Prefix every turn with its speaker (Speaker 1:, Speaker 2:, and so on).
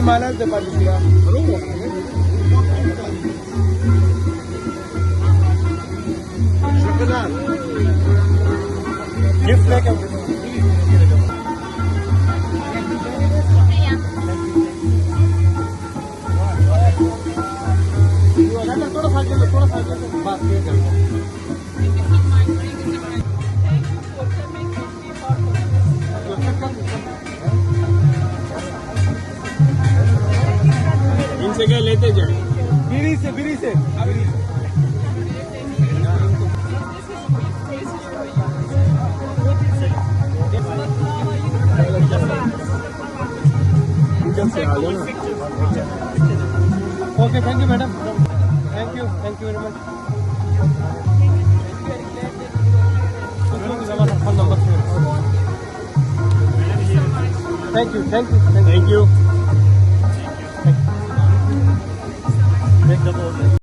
Speaker 1: del Malas de Palicía. Gift like थोड़ा सा बात
Speaker 2: इनसे क्या लेते जाए
Speaker 1: बीड़ी से okay thank you madam thank you very much phone number thank you